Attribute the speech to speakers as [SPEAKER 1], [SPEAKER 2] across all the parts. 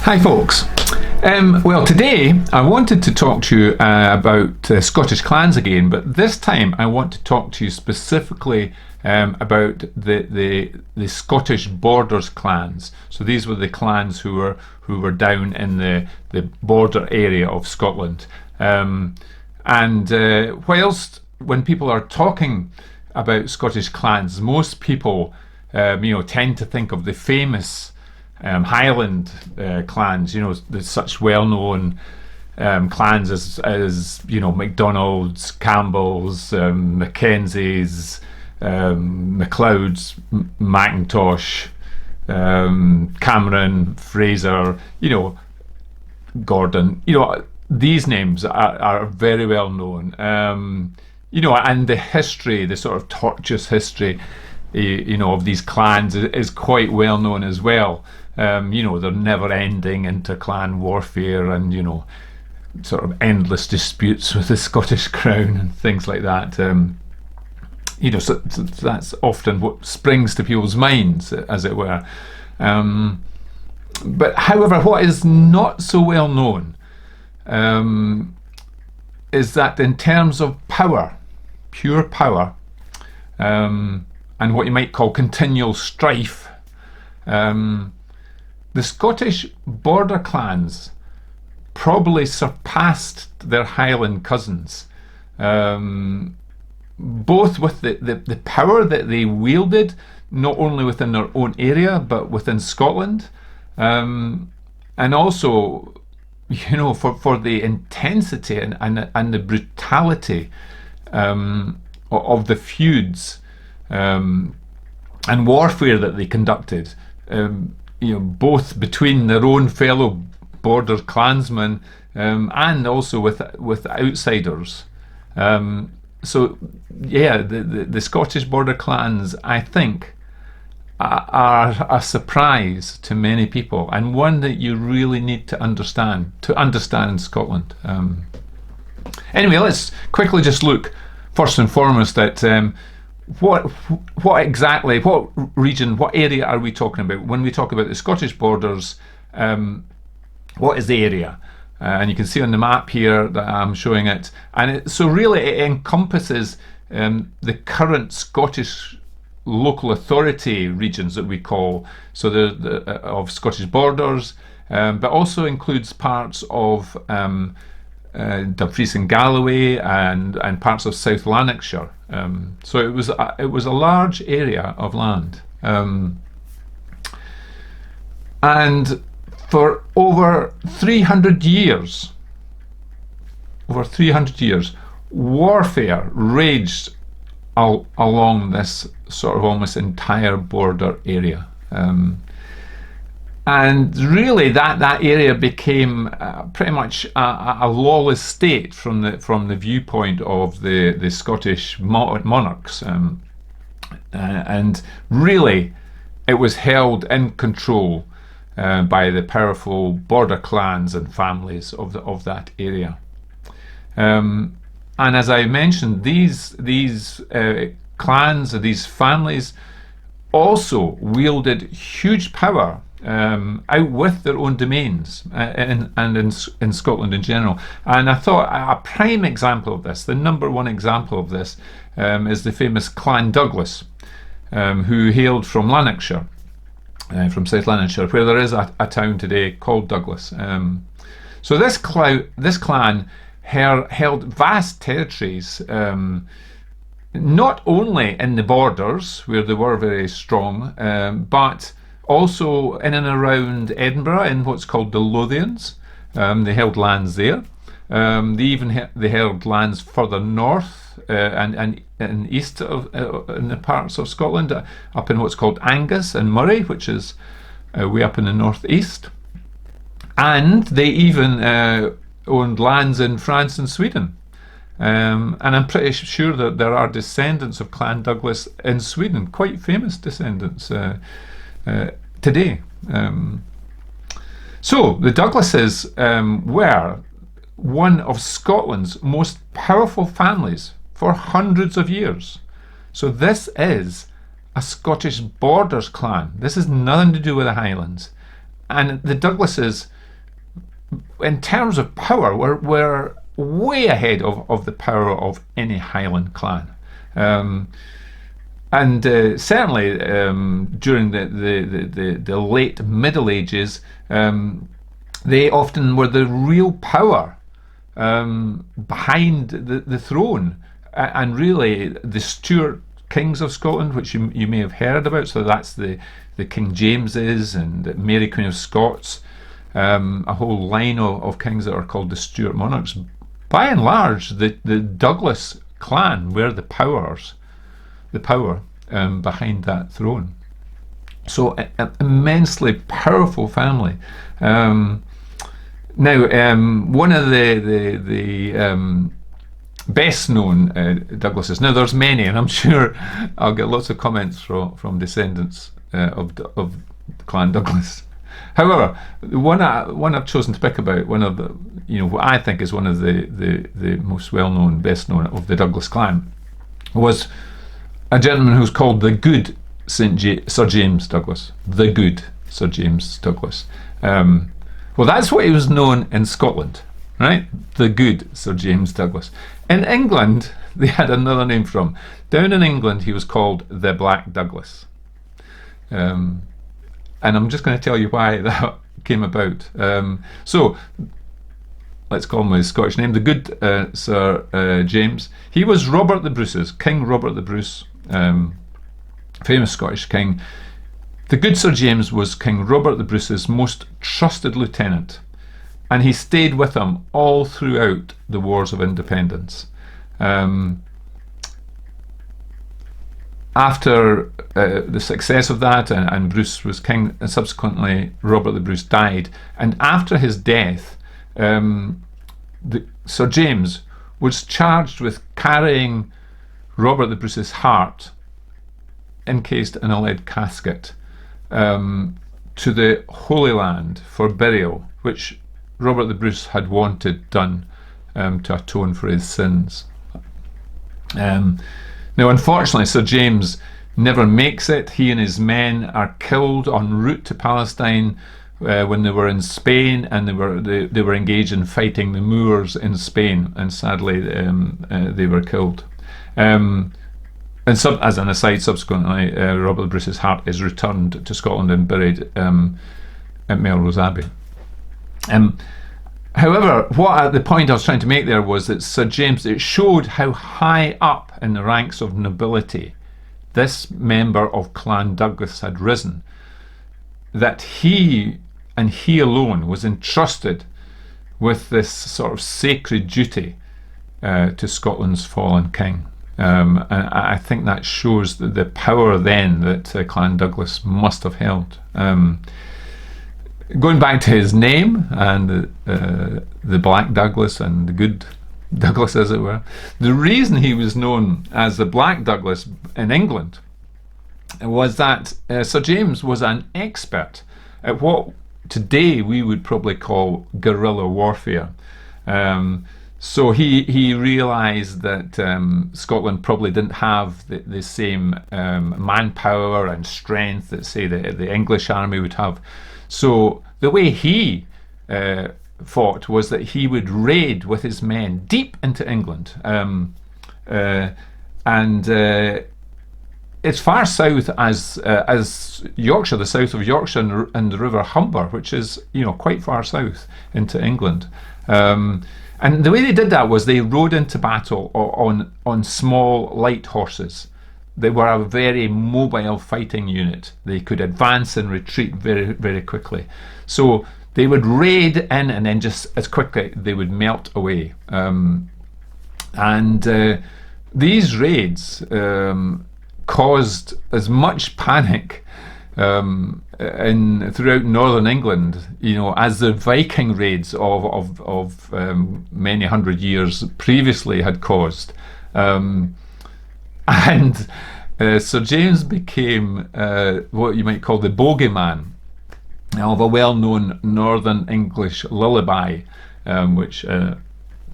[SPEAKER 1] Hi folks. Well, today I wanted to talk to you about Scottish clans again, but this time I want to talk to you specifically about the Scottish borders clans. So these were the clans who were down in the border area of Scotland. Whilst when people are talking about Scottish clans, most people tend to think of the famous Highland clans, such well-known clans as MacDonalds, Campbells, Mackenzies, MacLeods, Macintosh, Cameron, Fraser, Gordon. These names are very well known. And the history, the sort of tortuous history, of these clans is quite well known as well. They're never ending inter-clan warfare and, sort of endless disputes with the Scottish Crown and things like that. So that's often what springs to people's minds, as it were. But however, what is not so well known is that in terms of power, pure power, and what you might call continual strife, the Scottish border clans probably surpassed their Highland cousins, both with the power that they wielded, not only within their own area but within Scotland, and also for the intensity and the brutality of the feuds and warfare that they conducted, both between their own fellow border clansmen and also with outsiders. So yeah, the Scottish border clans, I think, are a surprise to many people, and one that you really need to understand Scotland. Anyway, let's quickly just look first and foremost at what region, what area are we talking about when we talk about the Scottish borders? What is the area? And you can see on the map here that I'm showing it, and so really it encompasses the current Scottish local authority regions that we call, so of Scottish borders, but also includes parts of Dumfries and Galloway and parts of South Lanarkshire. So it was a large area of land, and for over 300 years, warfare raged along this sort of almost entire border area. And really that area became pretty much a lawless state from the viewpoint of the Scottish monarchs, and really it was held in control by the powerful border clans and families of that area. And as I mentioned, these clans, these families, also wielded huge power out with their own domains in Scotland in general. And I thought a prime example of this, the number one example of this, is the famous Clan Douglas, who hailed from Lanarkshire, from South Lanarkshire, where there is a town today called Douglas. So this clan held vast territories, not only in the borders where they were very strong, but also in and around Edinburgh in what's called the Lothians. They held lands there. They held lands further north and east of in the parts of Scotland, up in what's called Angus and Moray, which is way up in the northeast. And they even owned lands in France and Sweden. And I'm pretty sure that there are descendants of Clan Douglas in Sweden, quite famous descendants today. So the Douglases were one of Scotland's most powerful families for hundreds of years. So this is a Scottish borders clan. This has nothing to do with the Highlands. and the Douglases, in terms of power, were way ahead of the power of any Highland clan. And certainly during the late Middle Ages, they often were the real power behind the throne, and really the Stuart kings of Scotland, which you may have heard about. So that's the King Jameses and Mary Queen of Scots, a whole line of kings that are called the Stuart monarchs. By and large, the Douglas clan were the power behind that throne. So an immensely powerful family. Now, one of the best known Douglases. Now, there's many, and I'm sure I'll get lots of comments from descendants of Clan Douglas. However, the one I've chosen to pick about, one of the, what I think is one of the most well-known, best-known of the Douglas clan, was a gentleman who's called the Good Sir James Douglas. The Good Sir James Douglas. Well, that's what he was known in Scotland, right? The Good Sir James Douglas. In England, they had another name for him. Down in England, he was called the Black Douglas. And I'm just going to tell you why that came about. So, let's call him his Scottish name, the Good Sir James. He was Robert the Bruce's, King Robert the Bruce, famous Scottish king. The Good Sir James was King Robert the Bruce's most trusted lieutenant, and he stayed with him all throughout the Wars of Independence. After the success of that, and Bruce was king, and subsequently Robert the Bruce died, and after his death, Sir James was charged with carrying Robert the Bruce's heart, encased in a lead casket, to the Holy Land for burial, which Robert the Bruce had wanted done to atone for his sins. Now, unfortunately, Sir James never makes it. He and his men are killed en route to Palestine when they were in Spain, and they were engaged in fighting the Moors in Spain, and sadly they were killed. And as an aside, subsequently, Robert Bruce's heart is returned to Scotland and buried at Melrose Abbey. However, the point I was trying to make there was that Sir James, it showed how high up in the ranks of nobility this member of Clan Douglas had risen, that he and he alone was entrusted with this sort of sacred duty to Scotland's fallen king. And I think that shows the power then that Clan Douglas must have held. Going back to his name and the Black Douglas and the Good Douglas, as it were, the reason he was known as the Black Douglas in England was that Sir James was an expert at what today we would probably call guerrilla warfare. So he realised that Scotland probably didn't have the same manpower and strength that, say, the English army would have. So the way he fought was that he would raid with his men deep into England, and it's far south as Yorkshire, the south of Yorkshire, and the River Humber, which is quite far south into England. And the way they did that was they rode into battle on small light horses. They were a very mobile fighting unit. They could advance and retreat very, very quickly. So they would raid in, and then just as quickly they would melt away. These raids caused as much panic throughout northern England, as the Viking raids of many hundred years previously had caused. And Sir James became what you might call the bogeyman of a well-known Northern English lullaby, which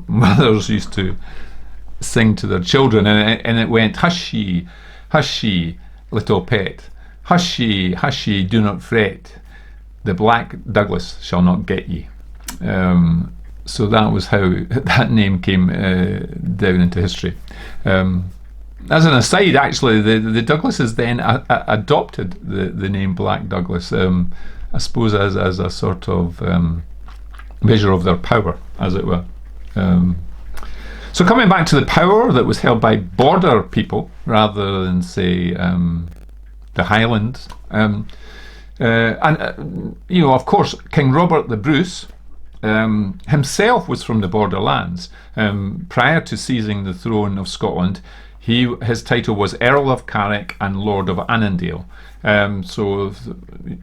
[SPEAKER 1] mothers used to sing to their children, and it went, "Hush ye, little pet, hush ye, do not fret. the Black Douglas shall not get ye. So that was how that name came down into history. As an aside, actually, the Douglases then adopted the name Black Douglas, I suppose as a sort of measure of their power, as it were. So coming back to the power that was held by border people rather than, say, the Highlands, and you know, of course, King Robert the Bruce himself was from the borderlands. Prior to seizing the throne of Scotland, his title was Earl of Carrick and Lord of Annandale. So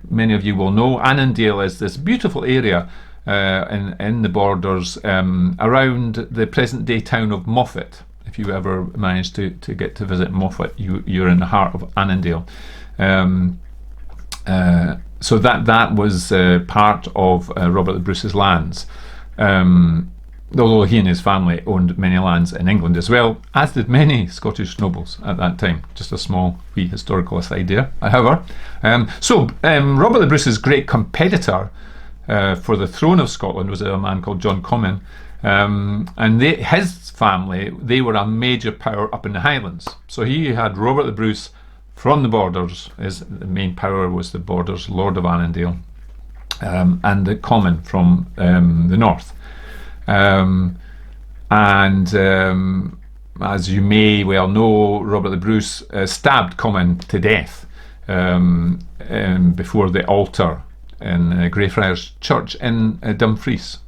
[SPEAKER 1] many of you will know Annandale is this beautiful area in the borders around the present-day town of Moffat. If you ever managed to get to visit Moffat, you're in the heart of Annandale. So that was part of Robert the Bruce's lands. Although he and his family owned many lands in England as well, as did many Scottish nobles at that time. Just a small wee historical aside there, however. Robert the Bruce's great competitor for the throne of Scotland was a man called John Comyn, and his family, they were a major power up in the Highlands. So he had Robert the Bruce from the borders. The main power was the borders, Lord of Annandale, and the Comyn from the north. As you may well know, Robert the Bruce stabbed Comyn to death before the altar in Greyfriars Church in Dumfries,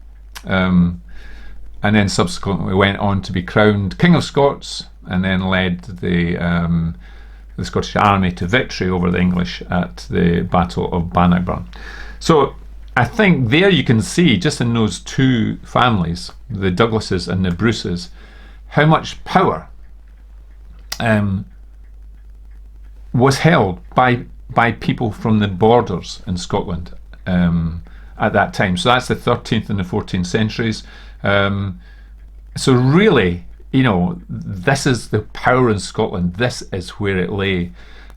[SPEAKER 1] and then subsequently went on to be crowned King of Scots, and then led the Scottish army to victory over the English at the Battle of Bannockburn. So I think there you can see, just in those two families, the Douglases and the Bruces, how much power was held by people from the borders in Scotland at that time. So that's the 13th and the 14th centuries. So really, you know, this is the power in Scotland. This is where it lay.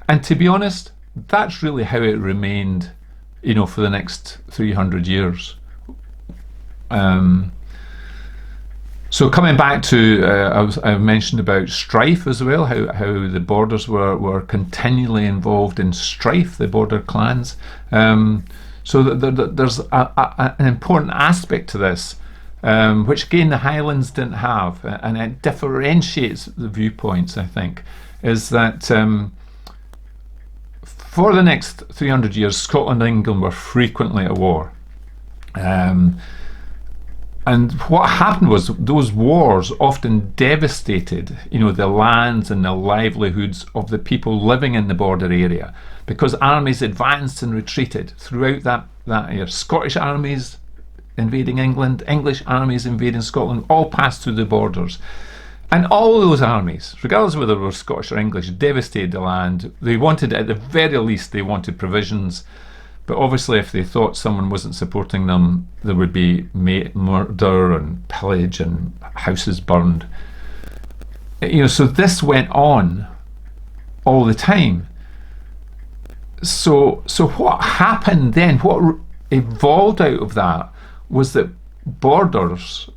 [SPEAKER 1] And to be honest, that's really how it remained, you know, for the next 300 years. So coming back to, I mentioned about strife as well, how the borders were continually involved in strife, the border clans. So there's an important aspect to this, which again the Highlands didn't have, and it differentiates the viewpoints, I think, is that for the next 300 years, Scotland and England were frequently at war. And what happened was those wars often devastated, you know, the lands and the livelihoods of the people living in the border area, because armies advanced and retreated throughout that year. Scottish armies invading England, English armies invading Scotland, all passed through the borders. And all those armies, regardless of whether they were Scottish or English, devastated the land. They wanted, at the very least, they wanted provisions. But obviously, if they thought someone wasn't supporting them, there would be murder and pillage and houses burned. You know, so this went on all the time. So what happened then? What evolved out of that was that borderers,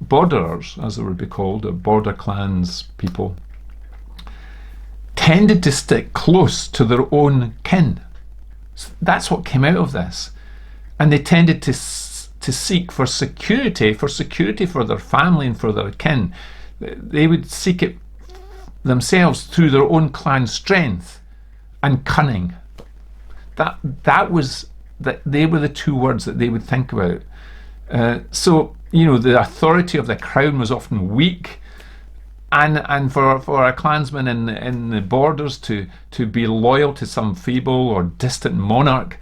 [SPEAKER 1] as they would be called, or border clans people, tended to stick close to their own kin. That's what came out of this, and they tended to seek for security for their family and for their kin. They would seek it themselves through their own clan strength and cunning. They were the two words that they would think about. So you know, the authority of the crown was often weak. And for a clansman in the borders to be loyal to some feeble or distant monarch,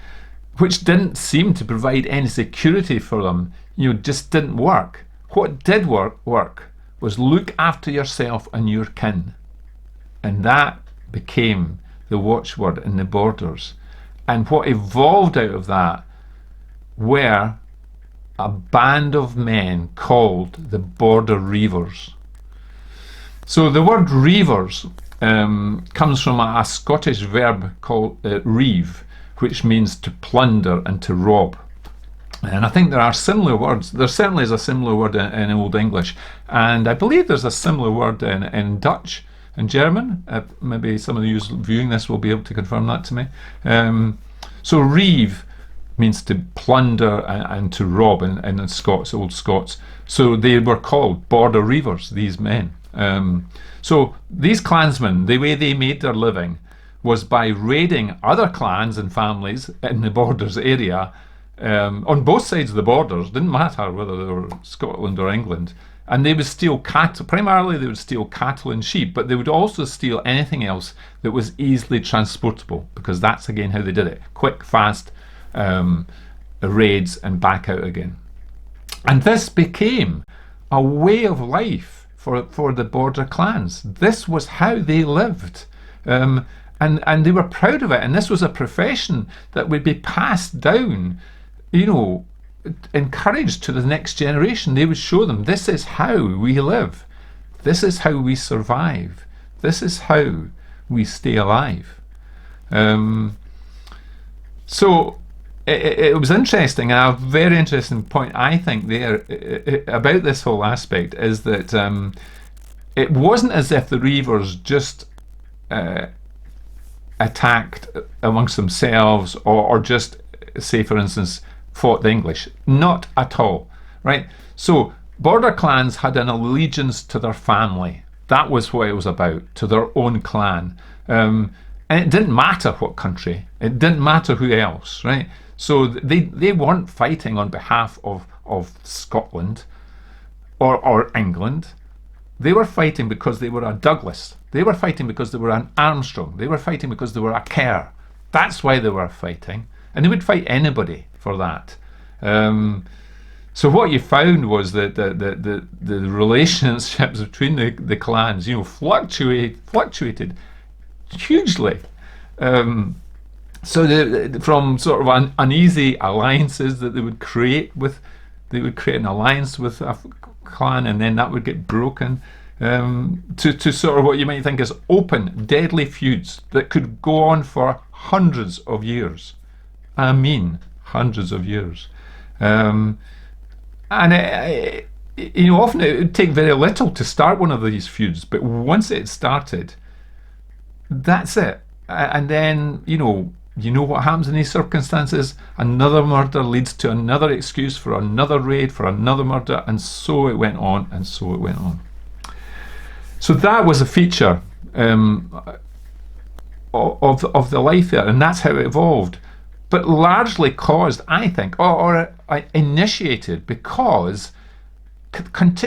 [SPEAKER 1] which didn't seem to provide any security for them, you know, just didn't work. What did work was look after yourself and your kin. And that became the watchword in the borders. And what evolved out of that were a band of men called the border reavers. So the word reavers comes from a Scottish verb called reave, which means to plunder and to rob. And I think there are similar words. There certainly is a similar word in Old English, and I believe there's a similar word in Dutch and German. Maybe some of you viewing this will be able to confirm that to me. So reave means to plunder and to rob in the Scots, Old Scots. So they were called border reavers, these men. So these clansmen, the way they made their living was by raiding other clans and families in the borders area, on both sides of the borders. Didn't matter whether they were Scotland or England. And they would steal cattle. Primarily they would steal cattle and sheep, but they would also steal anything else that was easily transportable, because that's again how they did it. Quick, fast raids and back out again. And this became a way of life for the border clans. This was how they lived. And they were proud of it. And this was a profession that would be passed down, encouraged to the next generation. They would show them, this is how we live. This is how we survive. This is how we stay alive. So it was interesting. A very interesting point, I think, there about this whole aspect is that it wasn't as if the reavers just attacked amongst themselves or just, say for instance, fought the English. Not at all, right? So border clans had an allegiance to their family. That was what it was about, to their own clan. And it didn't matter what country, it didn't matter who else, right? So they weren't fighting on behalf of Scotland or England. They were fighting because they were a Douglas. They were fighting because they were an Armstrong. They were fighting because they were a Kerr. That's why they were fighting. And they would fight anybody for that. So what you found was that the relationships between the clans, fluctuated hugely. So from sort of uneasy alliances that they would create an alliance with a clan, and then that would get broken, to sort of what you might think is open, deadly feuds that could go on for hundreds of years. I mean, hundreds of years. And often it would take very little to start one of these feuds, but once it started, that's it. And then, you know what happens in these circumstances. Another murder leads to another excuse for another raid, for another murder, and so it went on, and so it went on. So that was a feature of the life there, and that's how it evolved. But largely caused, I think, or initiated because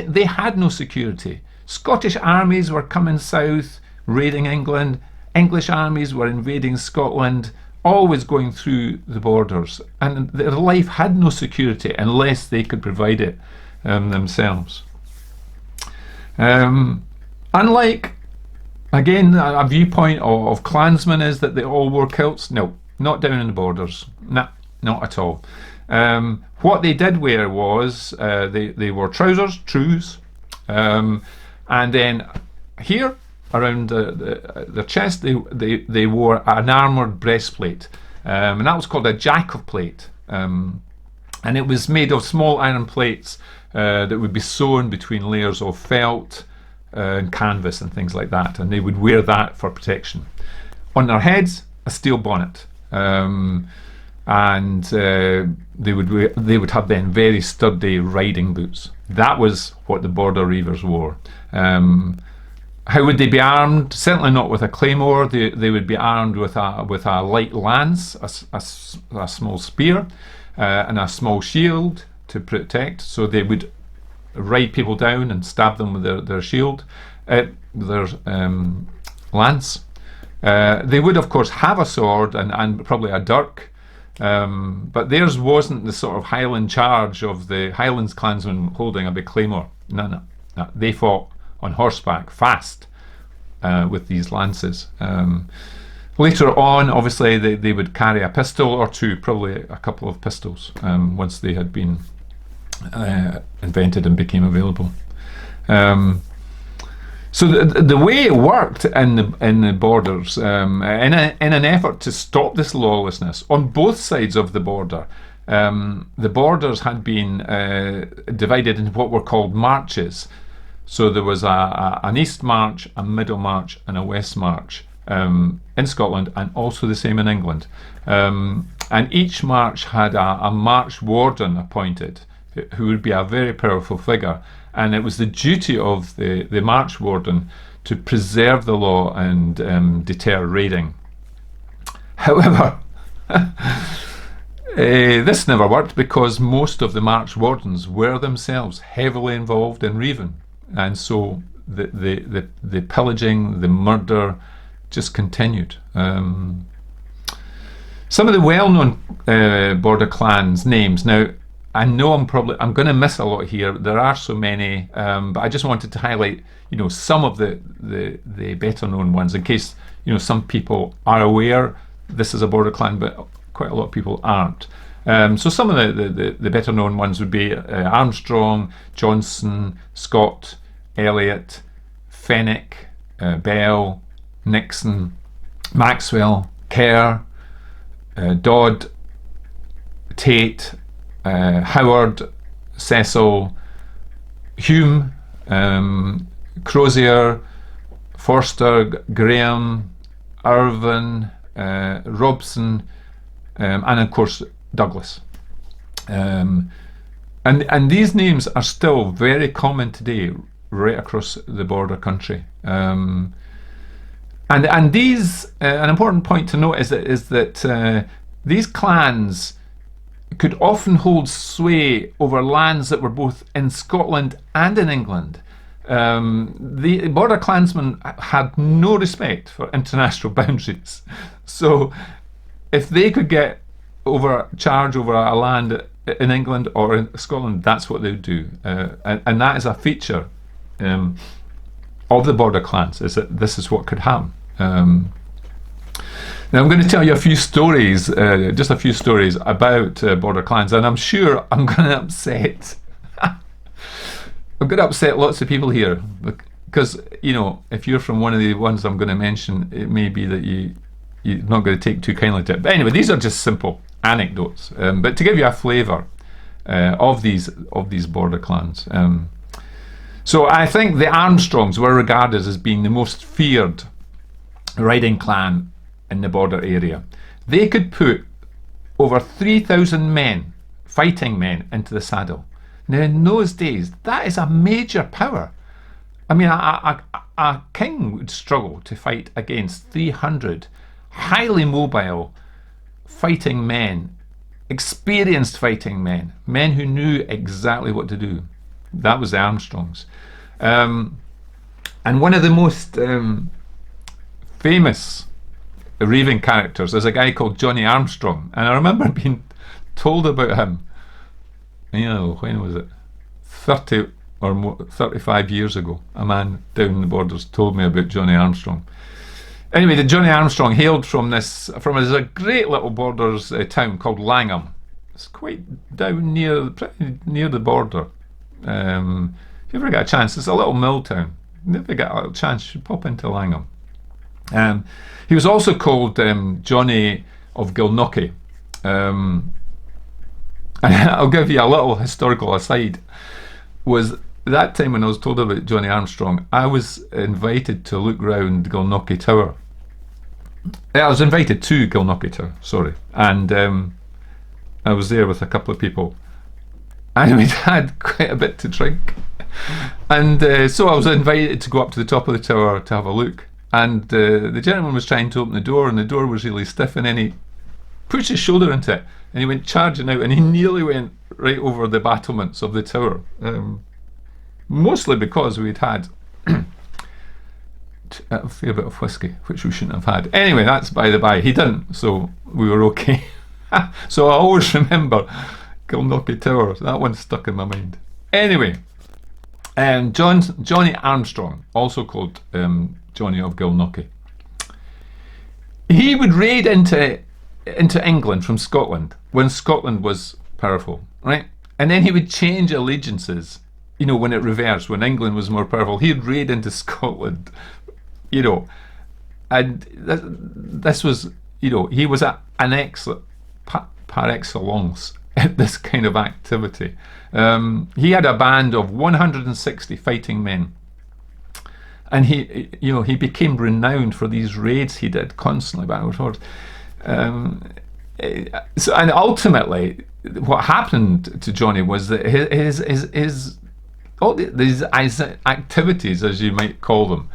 [SPEAKER 1] they had no security. Scottish armies were coming south, raiding England. English armies were invading Scotland, always going through the borders. And their life had no security unless they could provide it themselves. Unlike, again, a viewpoint of clansmen is that they all wore kilts. No. Not down in the borders. Nah, not at all. What they did wear was they wore trousers, trews, and then here around the chest they wore an armoured breastplate, and that was called a jack-of plate, and it was made of small iron plates that would be sewn between layers of felt and canvas and things like that, and they would wear that for protection. On their heads, a steel bonnet. And they would have then very sturdy riding boots. That was what the border reavers wore. How would they be armed? Certainly not with a claymore. They would be armed with a light lance, a small spear, and a small shield to protect. So they would ride people down and stab them with their shield, their lance. They would, of course, have a sword and probably a dirk, but theirs wasn't the sort of Highland charge of the Highlands clansmen holding a big claymore. No. They fought on horseback, fast, with these lances. Later on, obviously, they would carry a pistol or two, probably a couple of pistols, once they had been invented and became available. So the way it worked in the borders, in an effort to stop this lawlessness on both sides of the border, the borders had been divided into what were called marches. So there was an east march, a middle march, and a west march in Scotland, and also the same in England. And each march had a march warden appointed, who would be a very powerful figure. And it was the duty of the march warden to preserve the law and deter raiding. However, this never worked, because most of the march wardens were themselves heavily involved in reaving, and so the pillaging, the murder just continued. Some of the well-known border clans names. Now, I know I'm going to miss a lot here. There are so many, but I just wanted to highlight, some of the better-known ones, in case some people are aware this is a border clan, but quite a lot of people aren't. So some of the better-known ones would be Armstrong, Johnson, Scott, Elliot, Fenwick, Bell, Nixon, Maxwell, Kerr, Dodd, Tate, Howard, Cecil, Hume, Crozier, Forster, Graham, Irvin, Robson, and of course Douglas. And these names are still very common today, right across the border country. And these, an important point to note is that these clans could often hold sway over lands that were both in Scotland and in England. The border clansmen had no respect for international boundaries. So if they could get charge over a land in England or in Scotland, that's what they would do. And that is a feature of the border clans, is that this is what could happen. Now I'm going to tell you a few stories, just a few stories about border clans, and I'm sure I'm going to upset lots of people here, because if you're from one of the ones I'm going to mention, it may be that you're not going to take too kindly to it. But anyway, these are just simple anecdotes, but to give you a flavour of these border clans. So I think the Armstrongs were regarded as being the most feared riding clan in the border area. They could put over 3,000 men, fighting men, into the saddle. Now in those days, that is a major power. I mean, a king would struggle to fight against 300 highly mobile fighting men, experienced fighting men, men who knew exactly what to do. That was the Armstrongs. And one of the most famous raving characters is a guy called Johnny Armstrong, and I remember being told about him, when was it, 30 or more, 35 years ago. A man down the borders told me about Johnny Armstrong. Anyway, the Johnny Armstrong hailed from a great little borders town called Langham. It's quite down pretty near the border. If you ever get a chance, it's a little mill town. If you get a little chance, you should pop into Langham. He was also called Johnny of Gilnockie. I'll give you a little historical aside. Was that time when I was told about Johnny Armstrong, I was invited to look round Gilnockie Tower. I was invited to Gilnockie Tower, sorry, and I was there with a couple of people, and we'd had quite a bit to drink, and so I was invited to go up to the top of the tower to have a look, and the gentleman was trying to open the door, and the door was really stiff, and then he pushed his shoulder into it, and he went charging out, and he nearly went right over the battlements of the tower, mostly because we'd had a fair bit of whiskey, which we shouldn't have had. Anyway, that's by the by. He didn't, so we were okay. So I always remember Gilnockie Tower. That one stuck in my mind. Anyway, Johnny Armstrong, also called Johnny of Gilnockie, he would raid into England from Scotland when Scotland was powerful, right? And then he would change allegiances, when it reversed, when England was more powerful. He'd raid into Scotland, and this was, he was an excellent, par excellence, at this kind of activity. He had a band of 160 fighting men, and he became renowned for these raids he did constantly backwards. So, and ultimately, what happened to Johnny was that his all these activities, as you might call them,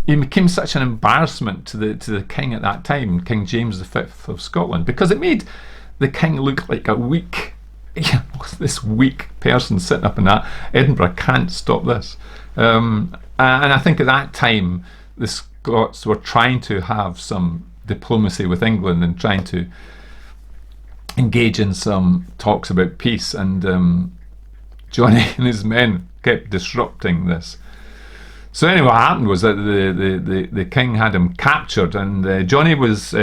[SPEAKER 1] he became such an embarrassment to the king at that time, King James V of Scotland, because it made the king look like a weak, this weak person sitting up in that Edinburgh can't stop this. And I think at that time the Scots were trying to have some diplomacy with England and trying to engage in some talks about peace, and Johnny and his men kept disrupting this. So anyway, what happened was that the king had him captured, and Johnny was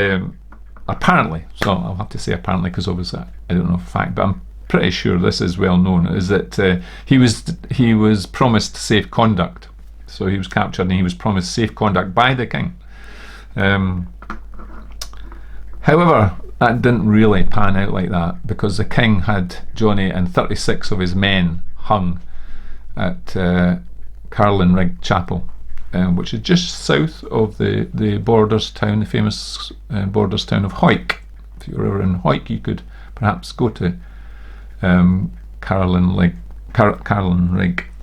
[SPEAKER 1] apparently, so I'll have to say apparently because obviously I don't know for a fact, but I'm pretty sure this is well known, is that he was promised safe conduct. So he was captured and he was promised safe conduct by the king. However, that didn't really pan out like that, because the king had Johnny and 36 of his men hung at Carlinrigg Chapel, which is just south of the Borders town, the famous Borders town of Hawick. If you were ever in Hawick, you could perhaps go to Carlinrigg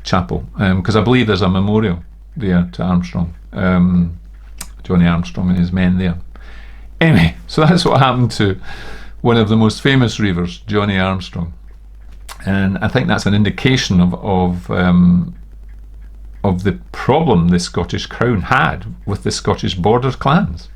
[SPEAKER 1] Chapel, because I believe there's a memorial there to Armstrong, Johnny Armstrong and his men there. Anyway, so that's what happened to one of the most famous reavers, Johnny Armstrong, and I think that's an indication of the problem the Scottish Crown had with the Scottish Borders clans.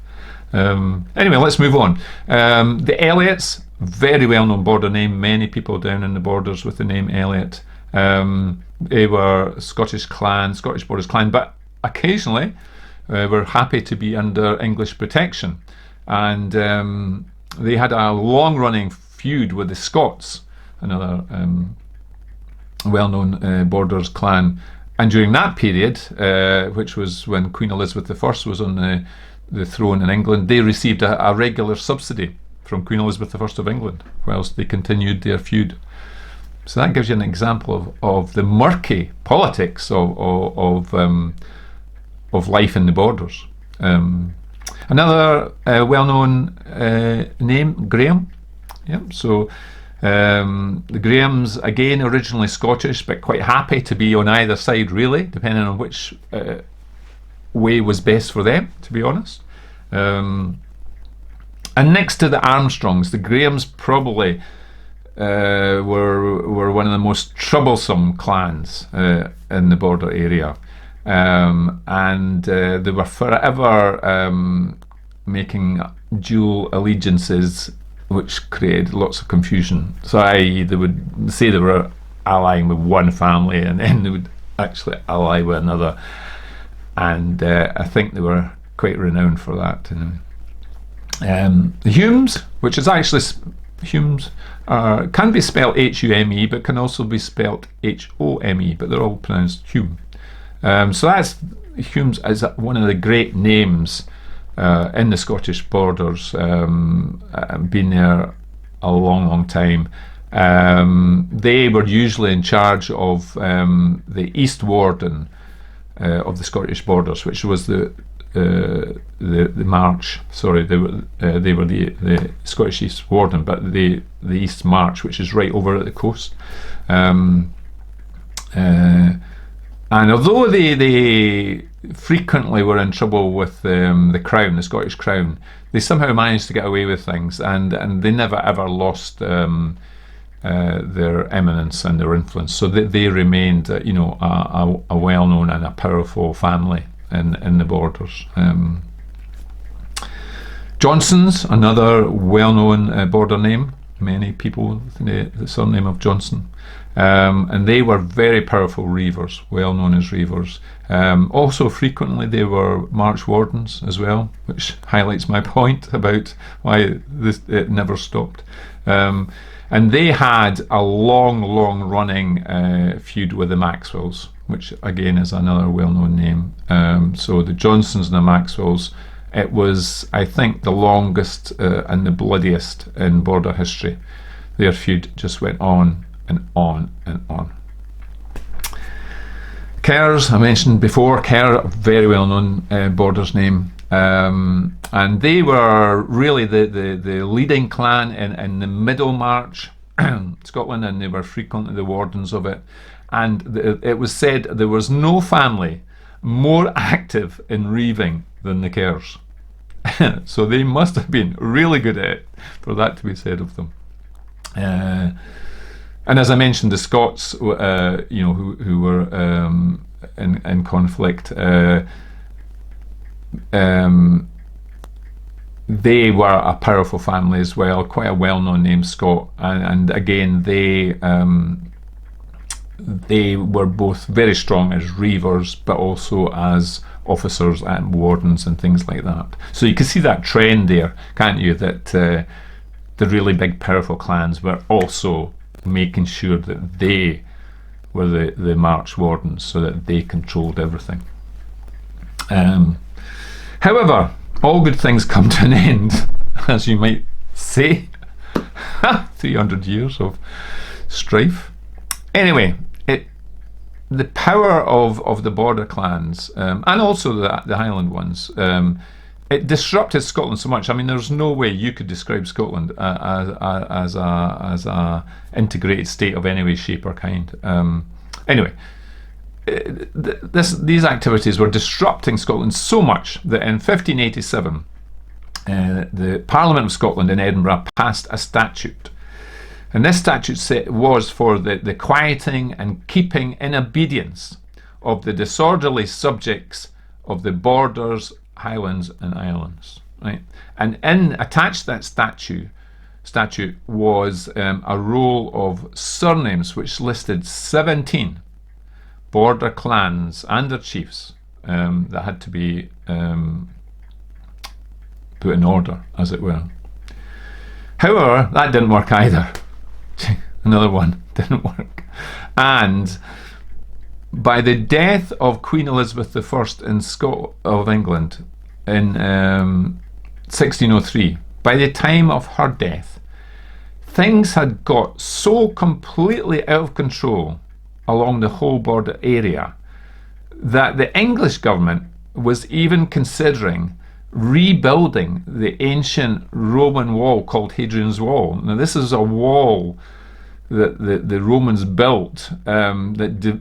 [SPEAKER 1] Anyway, let's move on. The Elliots, very well-known border name, many people down in the Borders with the name Elliot. They were Scottish Borders clan, but occasionally were happy to be under English protection, and they had a long-running feud with the Scots, another well-known Borders clan. And during that period, which was when Queen Elizabeth I was on the throne in England, they received a regular subsidy from Queen Elizabeth I of England whilst they continued their feud. So that gives you an example of the murky politics of life in the Borders. Another well-known name, Graham. Yep. So the Grahams, again originally Scottish, but quite happy to be on either side, really, depending on which way was best for them, to be honest. And next to the Armstrongs, the Grahams probably were one of the most troublesome clans in the border area, and they were forever making dual allegiances, which created lots of confusion. So they would say they were allying with one family, and then they would actually ally with another, and I think they were quite renowned for that. The Humes, which is actually Humes, can be spelled Hume, but can also be spelled Home, but they're all pronounced Hume. So that's Humes as one of the great names in the Scottish Borders, been there a long time. They were usually in charge of the East Warden of the Scottish Borders, which was the March. Sorry, they were the Scottish East Warden, but the East March, which is right over at the coast. And although they frequently were in trouble with the Crown, the Scottish Crown, they somehow managed to get away with things, and they never ever lost their eminence and their influence. So they remained, a well-known and a powerful family in the Borders. Johnsons, another well-known border name. Many people with the surname of Johnson. And they were very powerful reavers, well known as reavers. Also frequently they were march wardens as well, which highlights my point about why it never stopped. And they had a long running feud with the Maxwells, which again is another well known name. So the Johnsons and the Maxwells, it was, I think, the longest and the bloodiest in border history. their feud just went on and on and on. Kerrs, I mentioned before, Kerr, a very well-known borders name, and they were really the leading clan in the Middlemarch, Scotland, and they were frequently the wardens of it. And it was said there was no family more active in reaving than the Kerrs. So they must have been really good at it for that to be said of them. And as I mentioned, the Scots, who were in conflict, they were a powerful family as well, quite a well-known name, Scott, and again they were both very strong as reavers, but also as officers and wardens and things like that. So you can see that trend there, can't you, that the really big powerful clans were also making sure that they were the march wardens, so that they controlled everything. However, all good things come to an end, as you might say. 300 years of strife. Anyway, the power of the border clans, and also the Highland ones, it disrupted Scotland so much. I mean, there's no way you could describe Scotland as a integrated state of any way, shape or kind. Anyway, these activities were disrupting Scotland so much that in 1587 the Parliament of Scotland in Edinburgh passed a statute. And this statute was for the quieting and keeping in obedience of the disorderly subjects of the borders, highlands and islands. Right? And attached to that statute was a roll of surnames which listed 17 border clans and their chiefs that had to be put in order, as it were. However, that didn't work either. Another one didn't work. And by the death of Queen Elizabeth I of England in 1603, by the time of her death, things had got so completely out of control along the whole border area that the English government was even considering rebuilding the ancient Roman wall called Hadrian's Wall. Now, this is a wall that the Romans built that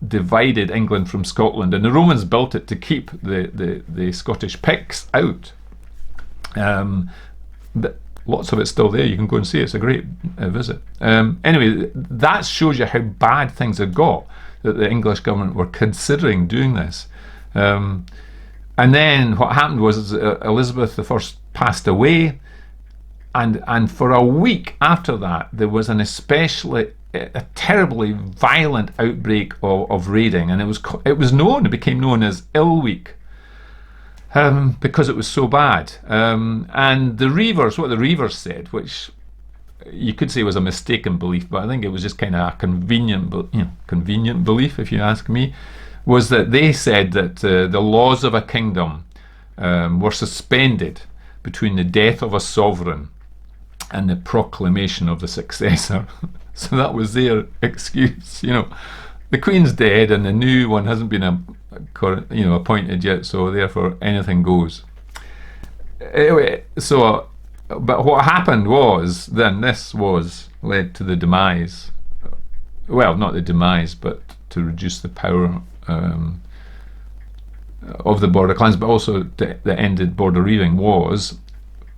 [SPEAKER 1] divided England from Scotland, and the Romans built it to keep the Scottish Picts out. But lots of it's still there. You can go and see it. It's a great visit. Anyway, that shows you how bad things had got, that the English government were considering doing this. And then what happened was Elizabeth I passed away, and for a week after that there was a terribly violent outbreak of raiding, and it became known as Ill Week, because it was so bad. And the reavers, what the reavers said, which you could say was a mistaken belief, but I think it was just kind of a convenient belief, if you ask me, was that they said that the laws of a kingdom were suspended between the death of a sovereign and the proclamation of the successor. So that was their excuse. The Queen's dead and the new one hasn't been appointed yet, so therefore anything goes. Anyway, but what happened was then this led to the demise. Well, not the demise, but to reduce the power of the border clans, but also that ended border reaving was,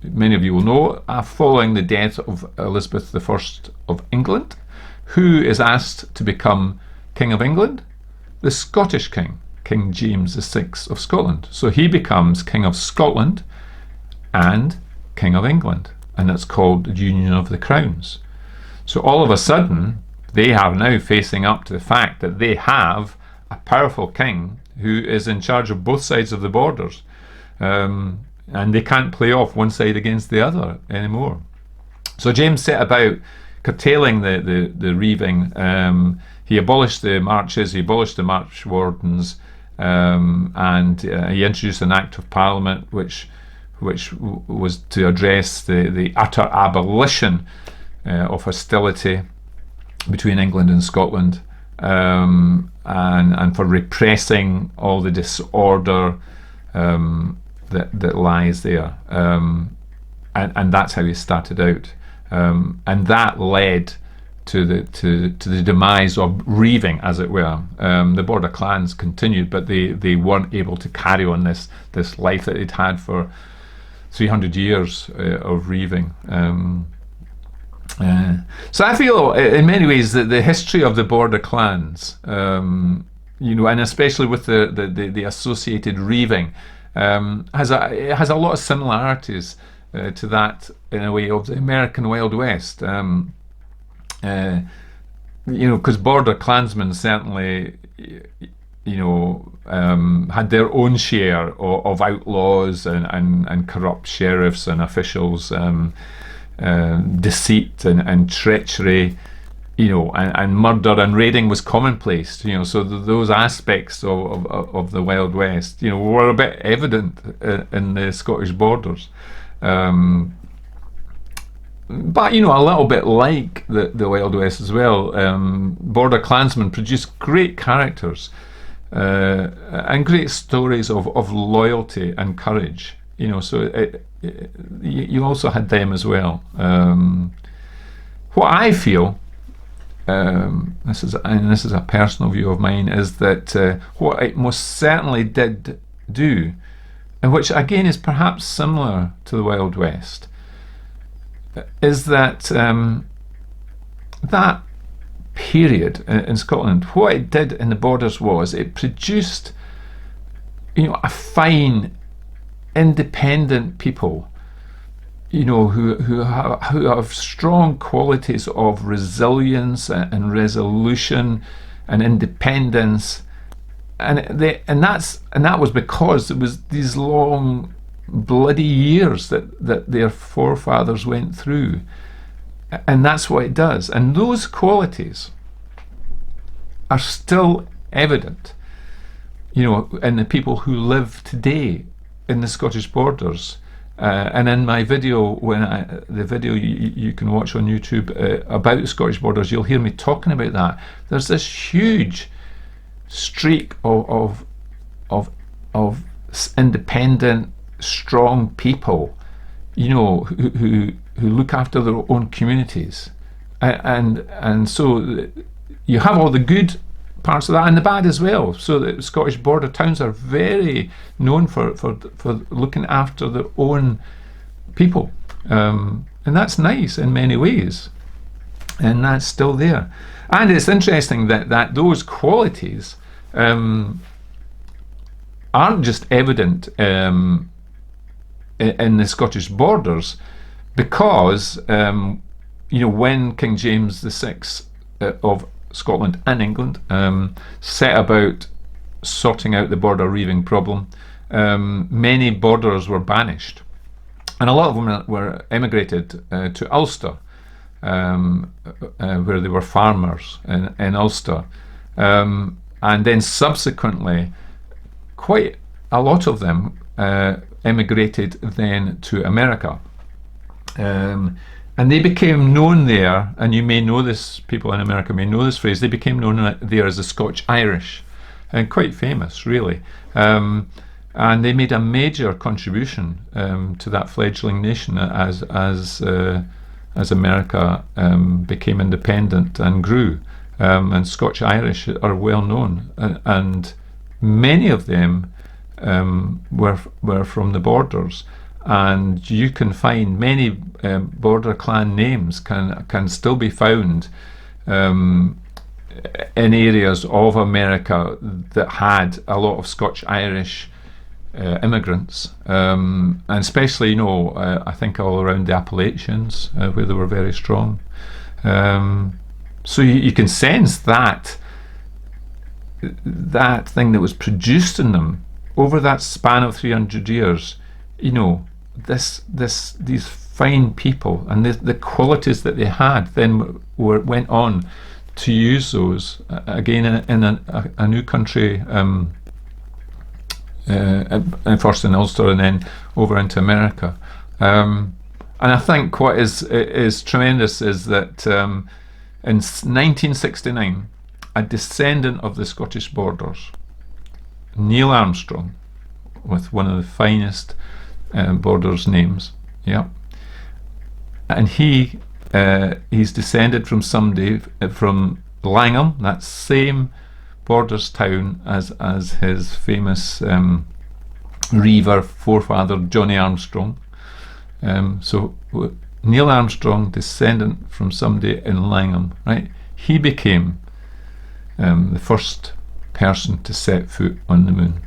[SPEAKER 1] many of you will know, following the death of Elizabeth I of England, who is asked to become King of England, the Scottish King, King James VI of Scotland. So he becomes King of Scotland and King of England, and that's called the Union of the Crowns. So all of a sudden, they are now facing up to the fact that they have a powerful king who is in charge of both sides of the borders, and they can't play off one side against the other anymore. So James set about curtailing the reaving. He abolished the marches, he abolished the march wardens, and he introduced an Act of Parliament which was to address the utter abolition of hostility between England and Scotland, and for repressing all the disorder that lies there, and that's how he started out, and that led to the demise of reaving, as it were. The border clans continued, but they weren't able to carry on this life that they'd had for 300 years of reaving. So I feel, in many ways, that the history of the border clans, you know, and especially with the associated reaving, has a lot of similarities to that, in a way, of the American Wild West. You know, because border clansmen certainly, you know, had their own share of outlaws and corrupt sheriffs and officials, deceit and treachery, you know, and murder and raiding was commonplace, you know. So those aspects of the Wild West, you know, were a bit evident in the Scottish borders. But, you know, a little bit like the Wild West as well, border clansmen produced great characters and great stories of loyalty and courage, you know. So you also had them as well. What I feel, this is a personal view of mine, is that what it most certainly did do, and which again is perhaps similar to the Wild West, is that that period in Scotland, what it did in the borders was it produced, you know, a fine, independent people, you know, who have strong qualities of resilience and resolution and independence, and that was because it was these long, bloody years that their forefathers went through, and that's what it does. And those qualities are still evident, you know, in the people who live today in the Scottish borders. And in my video, the video you can watch on YouTube about the Scottish borders, you'll hear me talking about that. There's this huge streak of independent, strong people, you know, who look after their own communities, and so you have all the good parts of that and the bad as well. So the Scottish border towns are very known for looking after their own people, and that's nice in many ways, and that's still there. And it's interesting that those qualities aren't just evident in the Scottish borders, because you know, when King James VI of Scotland and England set about sorting out the border reaving problem, many borderers were banished, and a lot of them were emigrated to Ulster, where they were farmers in Ulster, and then subsequently quite a lot of them emigrated then to America, and they became known there, and you may know this, people in America may know this phrase, they became known there as the Scotch-Irish, and quite famous, really, and they made a major contribution to that fledgling nation as America became independent and grew, and Scotch-Irish are well known, and many of them were from the borders, and you can find many border clan names can still be found in areas of America that had a lot of Scotch-Irish immigrants, and especially, you know, I think all around the Appalachians, where they were very strong. So you can sense that thing that was produced in them over that span of 300 years, you know, these fine people and the qualities that they had then went on to use those again in a new country, and first in Ulster and then over into America, and And I think what is tremendous is that in 1969, a descendant of the Scottish borders, Neil Armstrong, with one of the finest borders names, yeah, and he's descended from somebody from Langham, that same borders town as his famous reaver forefather Johnny Armstrong. So Neil Armstrong, descendant from somebody in Langham, right? He became the first person to set foot on the moon.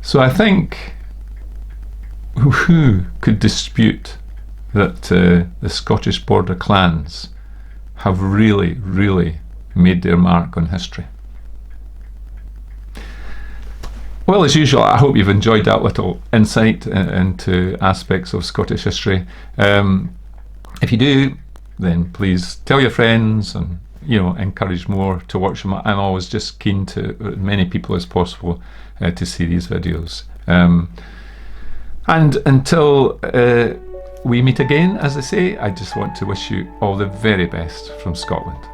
[SPEAKER 1] So I think who could dispute that the Scottish border clans have really, really made their mark on history? Well, as usual, I hope you've enjoyed that little insight into aspects of Scottish history. If you do, then please tell your friends and encourage more to watch them. I'm always just keen to as many people as possible to see these videos. And until we meet again, as I say, I just want to wish you all the very best from Scotland.